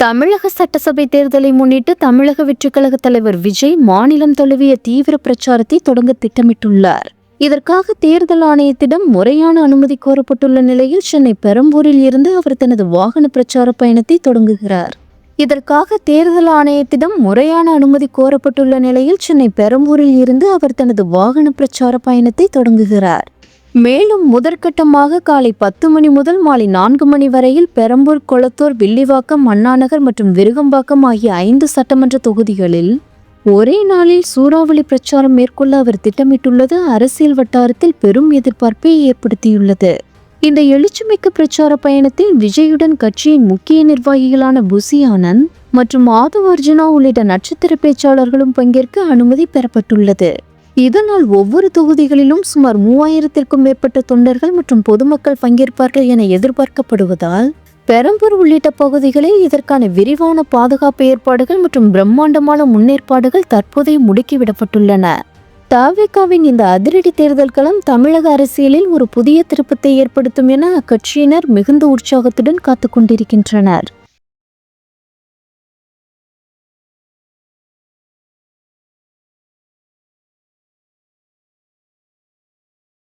தமிழக சட்டசபை தேர்தலை முன்னிட்டு தமிழக வெற்றிக்கழக தலைவர் விஜய் மாநிலம் தழுவிய தீவிர பிரச்சாரத்தை தொடங்க திட்டமிட்டுள்ளார். இதற்காக தேர்தல் ஆணையத்திடம் முறையான அனுமதி கோரப்பட்டுள்ள நிலையில் சென்னை பெரம்பூரில் இருந்து அவர் தனது வாகன பிரச்சார பயணத்தை தொடங்குகிறார். இதற்காக தேர்தல் ஆணையத்திடம் முறையான அனுமதி கோரப்பட்டுள்ள நிலையில் சென்னை பெரம்பூரில் இருந்து அவர் தனது வாகன பிரச்சார பயணத்தை தொடங்குகிறார். மேலும் முதற்கட்டமாக காலை 10 மணி முதல் மாலை 4 மணி வரையில் பெரம்பூர், கொளத்தூர், வில்லிவாக்கம், அண்ணாநகர் மற்றும் விருகம்பாக்கம் ஆகிய 5 சட்டமன்ற தொகுதிகளில் ஒரே நாளில் சூறாவளி பிரச்சாரம் மேற்கொள்ள அவர் திட்டமிட்டுள்ளது அரசியல் வட்டாரத்தில் பெரும் எதிர்பார்ப்பை ஏற்படுத்தியுள்ளது. இந்த எழுச்சிமிக்க பிரச்சார பயணத்தில் விஜயுடன் கட்சியின் முக்கிய நிர்வாகிகளான புசி ஆனந்த் மற்றும் ஆதவ் அர்ஜுனா உள்ளிட்ட நட்சத்திர பேச்சாளர்களும் பங்கேற்க அனுமதி பெறப்பட்டுள்ளது. இதனால் ஒவ்வொரு தொகுதிகளிலும் சுமார் 3000த்திற்கும் மேற்பட்ட தொண்டர்கள் மற்றும் பொதுமக்கள் பங்கேற்பார்கள் என எதிர்பார்க்கப்படுவதால் பெரம்பூர் உள்ளிட்ட பகுதிகளில் இதற்கான விரிவான பாதுகாப்பு ஏற்பாடுகள் மற்றும் பிரம்மாண்டமான முன்னேற்பாடுகள் தற்போதைய முடுக்கிவிடப்பட்டுள்ளன. தவிகவின் இந்த அதிரடி தேர்தல் களம் தமிழக அரசியலில் ஒரு புதிய திருப்பத்தை ஏற்படுத்தும் என அக்கட்சியினர் மிகுந்த உற்சாகத்துடன் காத்துக் கொண்டிருக்கின்றனர்.